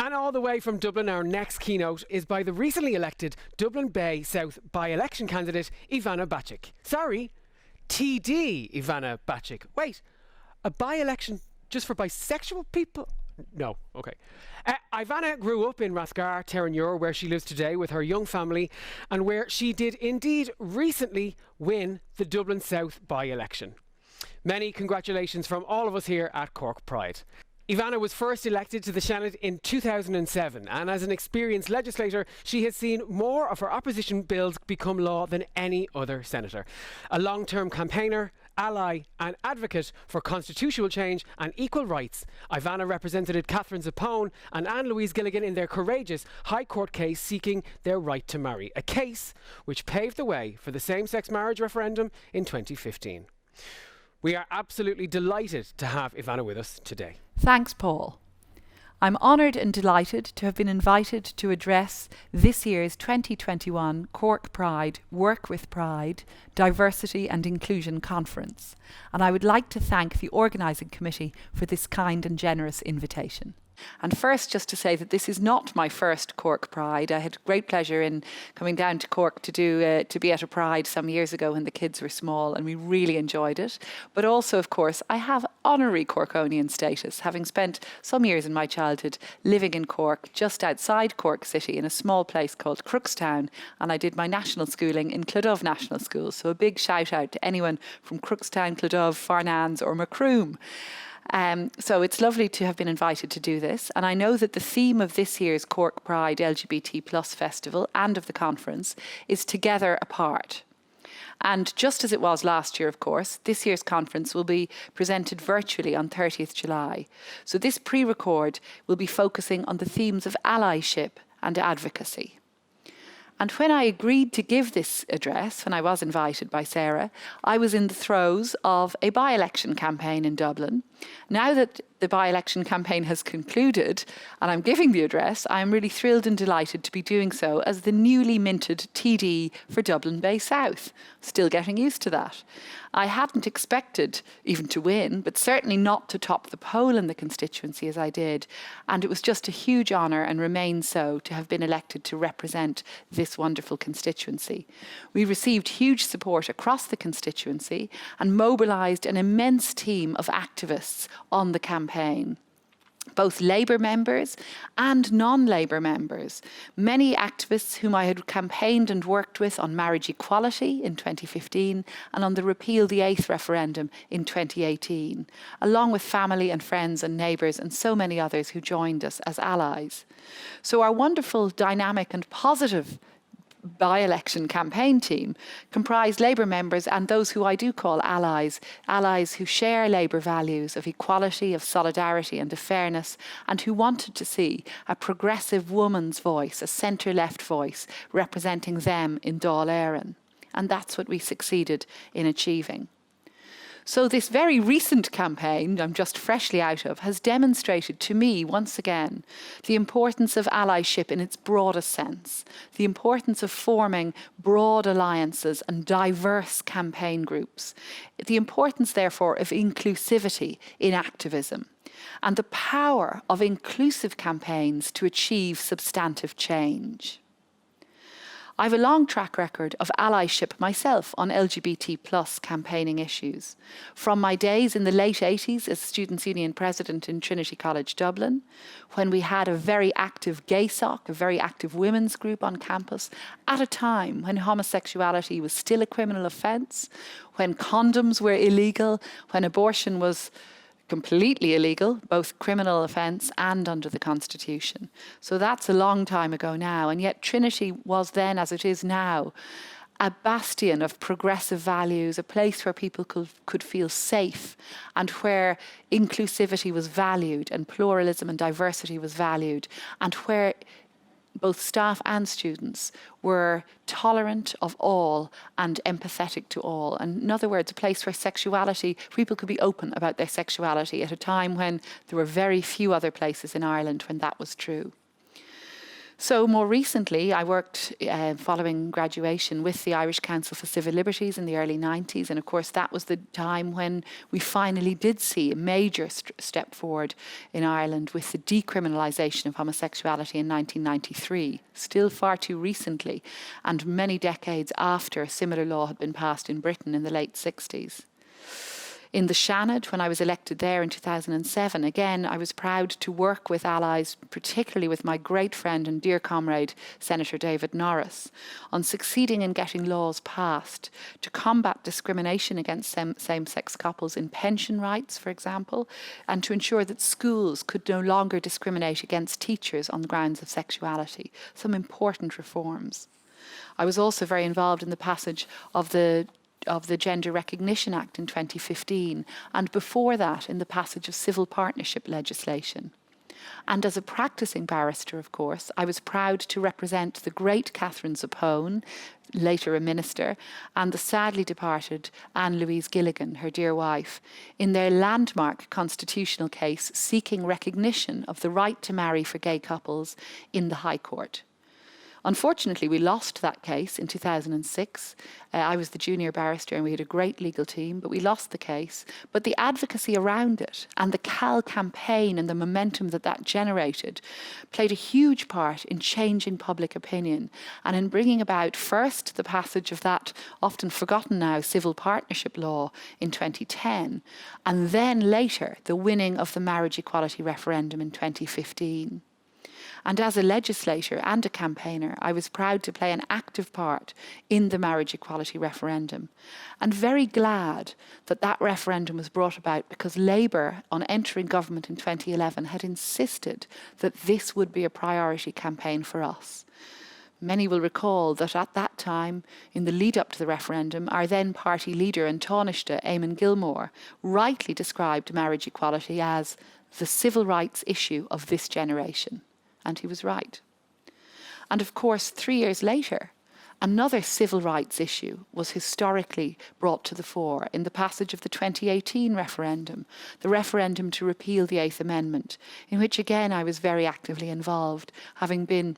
And all the way from Dublin, our next keynote is by the recently elected Dublin Bay South by-election candidate, Ivana Bacik. Sorry, TD Ivana Bacik. Wait, a by-election just for bisexual people? No, okay. Ivana grew up in Rathgar, Terenure, where she lives today with her young family, and where she did indeed recently win the Dublin South by-election. Many congratulations from all of us here at Cork Pride. Ivana was first elected to the Senate in 2007, and as an experienced legislator, she has seen more of her opposition bills become law than any other senator. A long-term campaigner, ally and advocate for constitutional change and equal rights, Ivana represented Catherine Zappone and Anne-Louise Gilligan in their courageous High Court case seeking their right to marry, a case which paved the way for the same-sex marriage referendum in 2015. We are absolutely delighted to have Ivana with us today. Thanks, Paul. I'm honoured and delighted to have been invited to address this year's 2021 Cork Pride Work with Pride Diversity and Inclusion Conference, and I would like to thank the organising committee for this kind and generous invitation. And first, just to say that this is not my first Cork Pride. I had great pleasure in coming down to Cork to be at a Pride some years ago when the kids were small, and we really enjoyed it. But also, of course, I have honorary Corkonian status, having spent some years in my childhood living in Cork, just outside Cork City, in a small place called Crookstown, and I did my national schooling in Clodove National School. So a big shout out to anyone from Crookstown, Clodove, Farnans or Macroom. So it's lovely to have been invited to do this, and I know that the theme of this year's Cork Pride LGBT Plus Festival and of the conference is Together Apart. And just as it was last year, of course, this year's conference will be presented virtually on 30th July. So this pre-record will be focusing on the themes of allyship and advocacy. And when I agreed to give this address, when I was invited by Sarah, I was in the throes of a by-election campaign in Dublin. Now that the by-election campaign has concluded and I'm giving the address, I'm really thrilled and delighted to be doing so as the newly minted TD for Dublin Bay South. Still getting used to that. I hadn't expected even to win, but certainly not to top the poll in the constituency as I did. And it was just a huge honour, and remains so, to have been elected to represent this wonderful constituency. We received huge support across the constituency and mobilised an immense team of activists on the campaign. Both Labour members and non-Labour members. Many activists whom I had campaigned and worked with on marriage equality in 2015 and on the Repeal the Eighth referendum in 2018, along with family and friends and neighbours and so many others who joined us as allies. So our wonderful, dynamic and positive by-election campaign team comprised Labour members and those who I do call allies, allies who share Labour values of equality, of solidarity and of fairness, and who wanted to see a progressive woman's voice, a centre-left voice, representing them in Dáil Éireann. And that's what we succeeded in achieving. So this very recent campaign I'm just freshly out of has demonstrated to me once again the importance of allyship in its broadest sense, the importance of forming broad alliances and diverse campaign groups, the importance therefore of inclusivity in activism, and the power of inclusive campaigns to achieve substantive change. I have a long track record of allyship myself on LGBT plus campaigning issues. From my days in the late 80s as Students' Union President in Trinity College Dublin, when we had a very active gay soc, a very active women's group on campus, at a time when homosexuality was still a criminal offence, when condoms were illegal, when abortion was completely illegal, both criminal offence and under the Constitution. So that's a long time ago now, and yet Trinity was then, as it is now, a bastion of progressive values, a place where people could feel safe and where inclusivity was valued and pluralism and diversity was valued, and where both staff and students were tolerant of all and empathetic to all. And in other words, a place where people could be open about their sexuality at a time when there were very few other places in Ireland when that was true. So more recently, I worked following graduation with the Irish Council for Civil Liberties in the early 90s. And of course, that was the time when we finally did see a major step forward in Ireland with the decriminalisation of homosexuality in 1993, still far too recently, and many decades after a similar law had been passed in Britain in the late 60s. In the Seanad, when I was elected there in 2007, again, I was proud to work with allies, particularly with my great friend and dear comrade, Senator David Norris, on succeeding in getting laws passed to combat discrimination against same-sex couples in pension rights, for example, and to ensure that schools could no longer discriminate against teachers on the grounds of sexuality. Some important reforms. I was also very involved in the passage of the Gender Recognition Act in 2015, and before that in the passage of civil partnership legislation. And as a practicing barrister, of course, I was proud to represent the great Catherine Zappone, later a minister, and the sadly departed Anne-Louise Gilligan, her dear wife, in their landmark constitutional case seeking recognition of the right to marry for gay couples in the High Court. Unfortunately, we lost that case in 2006. I was the junior barrister and we had a great legal team, but we lost the case. But the advocacy around it and the CAL campaign and the momentum that generated played a huge part in changing public opinion and in bringing about first the passage of that often forgotten now civil partnership law in 2010, and then later the winning of the marriage equality referendum in 2015. And as a legislator and a campaigner, I was proud to play an active part in the marriage equality referendum, and very glad that that referendum was brought about because Labour, on entering government in 2011, had insisted that this would be a priority campaign for us. Many will recall that at that time, in the lead up to the referendum, our then party leader in Taoiseach, Eamon Gilmore, rightly described marriage equality as the civil rights issue of this generation. And he was right. And of course, 3 years later, another civil rights issue was historically brought to the fore in the passage of the 2018 referendum, the referendum to repeal the Eighth Amendment, in which again I was very actively involved, having been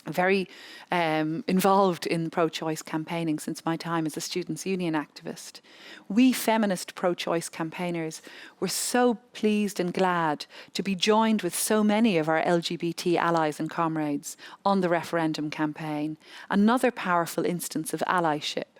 very involved in pro-choice campaigning since my time as a students' union activist. We feminist pro-choice campaigners were so pleased and glad to be joined with so many of our LGBT allies and comrades on the referendum campaign, another powerful instance of allyship,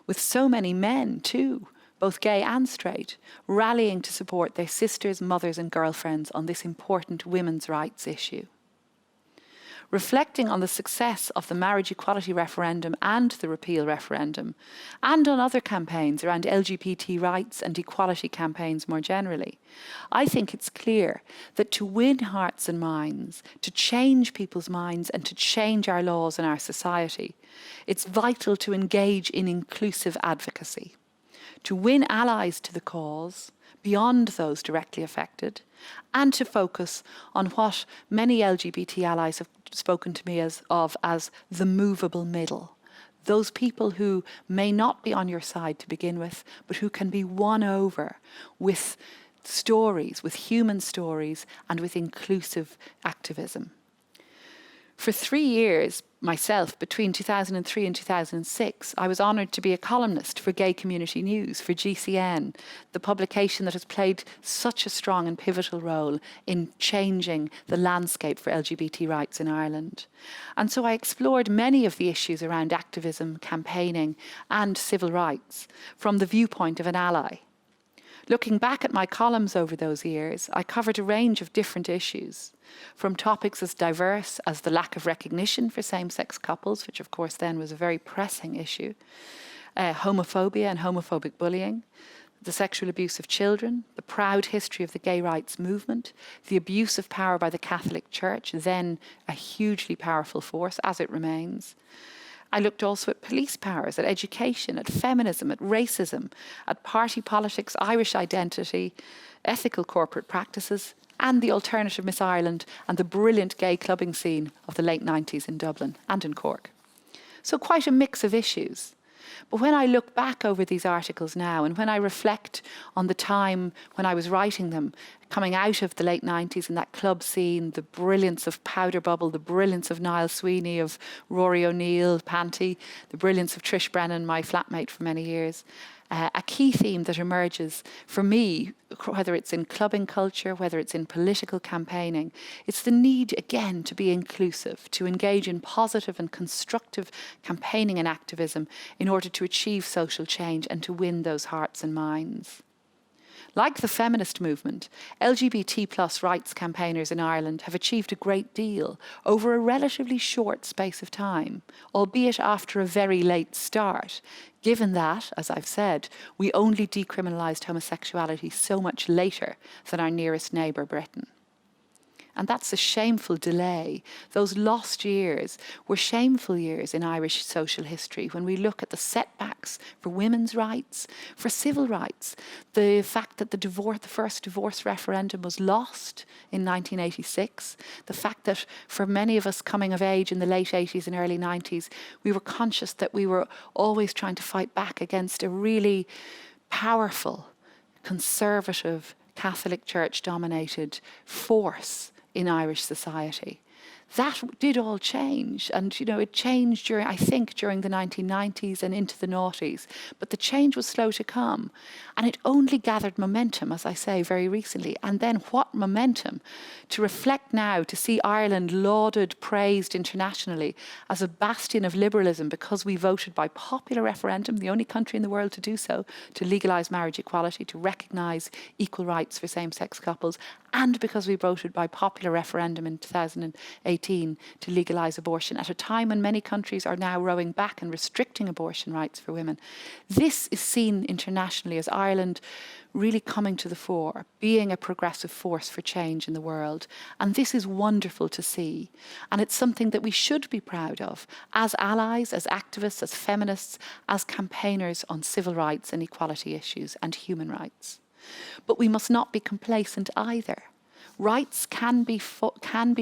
with so many men too, both gay and straight, rallying to support their sisters, mothers and girlfriends on this important women's rights issue. Reflecting on the success of the marriage equality referendum and the repeal referendum, and on other campaigns around LGBT rights and equality campaigns more generally, I think it's clear that to win hearts and minds, to change people's minds and to change our laws and our society, it's vital to engage in inclusive advocacy, to win allies to the cause, beyond those directly affected, and to focus on what many LGBT allies have spoken to me as the movable middle. Those people who may not be on your side to begin with, but who can be won over with stories, with human stories, and with inclusive activism. For 3 years, myself, between 2003 and 2006, I was honoured to be a columnist for Gay Community News, for GCN, the publication that has played such a strong and pivotal role in changing the landscape for LGBT rights in Ireland. And so I explored many of the issues around activism, campaigning and civil rights from the viewpoint of an ally. Looking back at my columns over those years, I covered a range of different issues, from topics as diverse as the lack of recognition for same-sex couples, which of course then was a very pressing issue, homophobia and homophobic bullying, the sexual abuse of children, the proud history of the gay rights movement, the abuse of power by the Catholic Church, then a hugely powerful force, as it remains. I looked also at police powers, at education, at feminism, at racism, at party politics, Irish identity, ethical corporate practices, and the alternative Miss Ireland and the brilliant gay clubbing scene of the late 90s in Dublin and in Cork. So quite a mix of issues. But when I look back over these articles now, and when I reflect on the time when I was writing them, coming out of the late 90s and that club scene, the brilliance of Powder Bubble, the brilliance of Niall Sweeney, of Rory O'Neill, Panty, the brilliance of Trish Brennan, my flatmate for many years, a key theme that emerges for me, whether it's in clubbing culture, whether it's in political campaigning, it's the need, again, to be inclusive, to engage in positive and constructive campaigning and activism in order to achieve social change and to win those hearts and minds. Like the feminist movement, LGBT plus rights campaigners in Ireland have achieved a great deal over a relatively short space of time, albeit after a very late start, given that, as I've said, we only decriminalised homosexuality so much later than our nearest neighbour, Britain. And that's a shameful delay. Those lost years were shameful years in Irish social history when we look at the setbacks for women's rights, for civil rights, the fact that the first divorce referendum was lost in 1986, the fact that for many of us coming of age in the late 80s and early 90s, we were conscious that we were always trying to fight back against a really powerful, conservative, Catholic Church-dominated force in Irish society. That did all change, and it changed during the 1990s and into the noughties, but the change was slow to come, and it only gathered momentum, as I say, very recently. And then what momentum to reflect now, to see Ireland lauded, praised internationally as a bastion of liberalism because we voted by popular referendum, the only country in the world to do so, to legalise marriage equality, to recognise equal rights for same-sex couples, and because we voted by popular referendum in 2018 to legalise abortion at a time when many countries are now rowing back and restricting abortion rights for women. This is seen internationally as Ireland really coming to the fore, being a progressive force for change in the world. And this is wonderful to see. And it's something that we should be proud of as allies, as activists, as feminists, as campaigners on civil rights and equality issues and human rights. But we must not be complacent either. Rights can be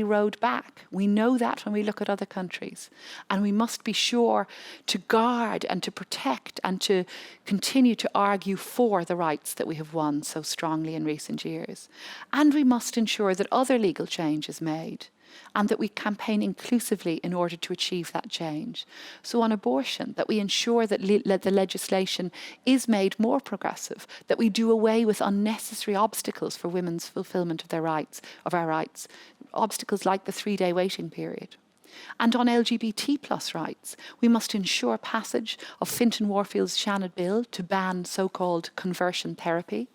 rowed back. We know that when we look at other countries. And we must be sure to guard and to protect and to continue to argue for the rights that we have won so strongly in recent years. And we must ensure that other legal change is made, and that we campaign inclusively in order to achieve that change. So on abortion, that we ensure that the legislation is made more progressive, that we do away with unnecessary obstacles for women's fulfilment of our rights, obstacles like the 3-day waiting period. And on LGBT plus rights, we must ensure passage of Fintan Warfield's Shannon Bill to ban so-called conversion therapy,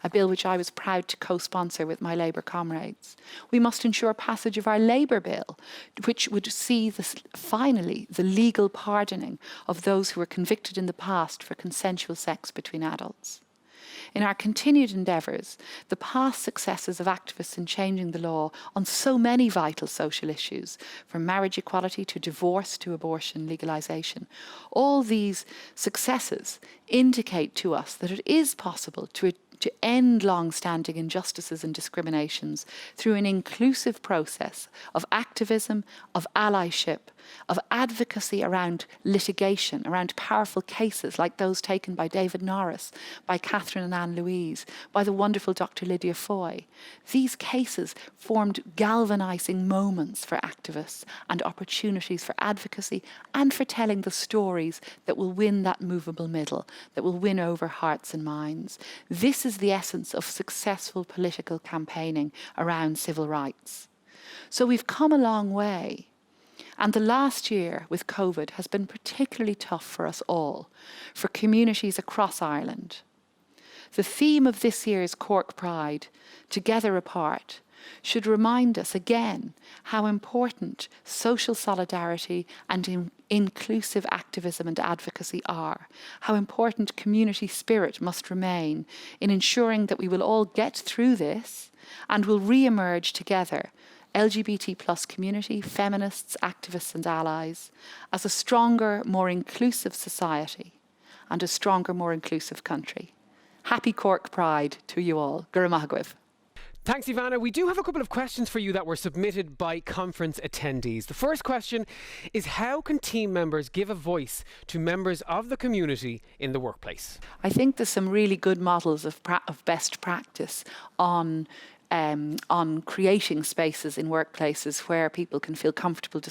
a bill which I was proud to co-sponsor with my Labour comrades. We must ensure passage of our Labour Bill, which would see finally the legal pardoning of those who were convicted in the past for consensual sex between adults. In our continued endeavours, the past successes of activists in changing the law on so many vital social issues, from marriage equality to divorce to abortion legalisation, all these successes indicate to us that it is possible to end long-standing injustices and discriminations through an inclusive process of activism, of allyship, of advocacy around litigation, around powerful cases like those taken by David Norris, by Catherine and Anne Louise, by the wonderful Dr. Lydia Foy. These cases formed galvanising moments for activists and opportunities for advocacy and for telling the stories that will win that movable middle, that will win over hearts and minds. This is the essence of successful political campaigning around civil rights. So we've come a long way. And the last year with COVID has been particularly tough for us all, for communities across Ireland. The theme of this year's Cork Pride, Together Apart, should remind us again how important social solidarity and inclusive activism and advocacy are, how important community spirit must remain in ensuring that we will all get through this and will re-emerge together, LGBT plus community, feminists, activists and allies, as a stronger, more inclusive society and a stronger, more inclusive country. Happy Cork Pride to you all. Guramaghwith. Thanks, Ivana. We do have a couple of questions for you that were submitted by conference attendees. The first question is, how can team members give a voice to members of the community in the workplace? I think there's some really good models of best practice on creating spaces in workplaces where people can feel comfortable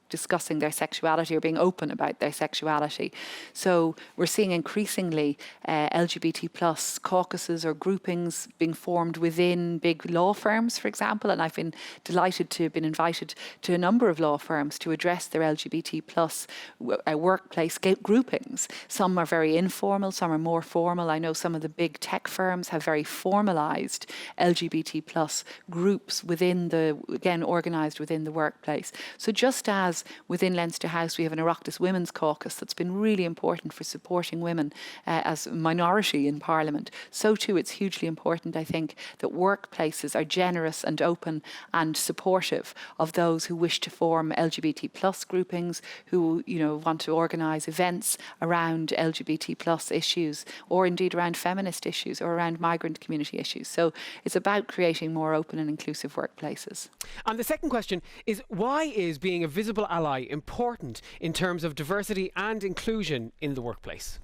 discussing their sexuality or being open about their sexuality. So we're seeing increasingly LGBT plus caucuses or groupings being formed within big law firms, for example, and I've been delighted to have been invited to a number of law firms to address their LGBT plus workplace groupings. Some are very informal, some are more formal. I know some of the big tech firms have very formalized LGBT plus groups within again, organised within the workplace. So just as within Leinster House we have an Oireachtas Women's Caucus that's been really important for supporting women as a minority in Parliament, so too it's hugely important, I think, that workplaces are generous and open and supportive of those who wish to form LGBT plus groupings, who want to organise events around LGBT plus issues, or indeed around feminist issues or around migrant community issues. So it's about creating more open and inclusive workplaces. And the second question is, why is being a visible ally important in terms of diversity and inclusion in the workplace?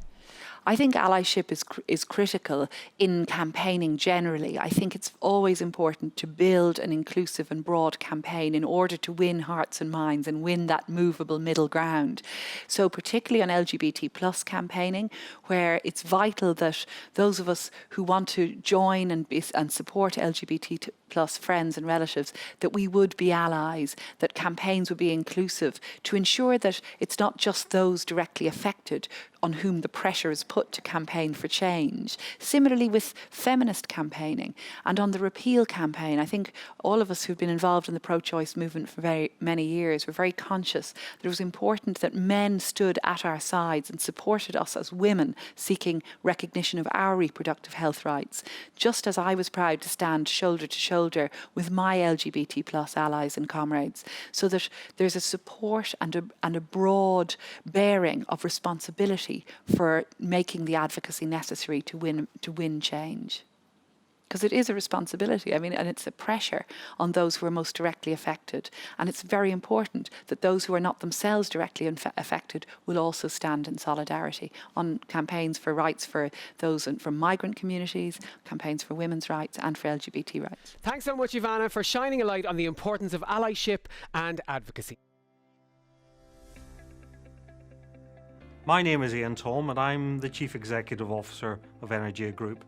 I think allyship is critical in campaigning generally. I think it's always important to build an inclusive and broad campaign in order to win hearts and minds and win that movable middle ground. So particularly on LGBT plus campaigning, where it's vital that those of us who want to join and support LGBT plus friends and relatives, that we would be allies, that campaigns would be inclusive, to ensure that it's not just those directly affected on whom the pressure is put to campaign for change. Similarly with feminist campaigning and on the repeal campaign, I think all of us who've been involved in the pro-choice movement for very many years were very conscious that it was important that men stood at our sides and supported us as women seeking recognition of our reproductive health rights, just as I was proud to stand shoulder to shoulder with my LGBT plus allies and comrades, so that there's a support and a broad bearing of responsibility for making the advocacy necessary to win change. Because it is a responsibility, and it's a pressure on those who are most directly affected. And it's very important that those who are not themselves directly affected will also stand in solidarity on campaigns for rights for those from migrant communities, campaigns for women's rights and for LGBT rights. Thanks so much, Ivana, for shining a light on the importance of allyship and advocacy. My name is Ian Tom and I'm the Chief Executive Officer of Energia Group.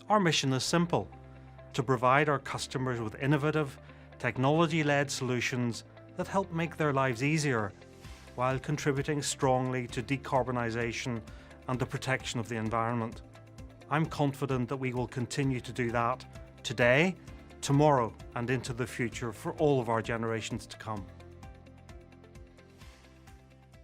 Our mission is simple: to provide our customers with innovative, technology-led solutions that help make their lives easier while contributing strongly to decarbonisation and the protection of the environment. I'm confident that we will continue to do that today, tomorrow and into the future for all of our generations to come.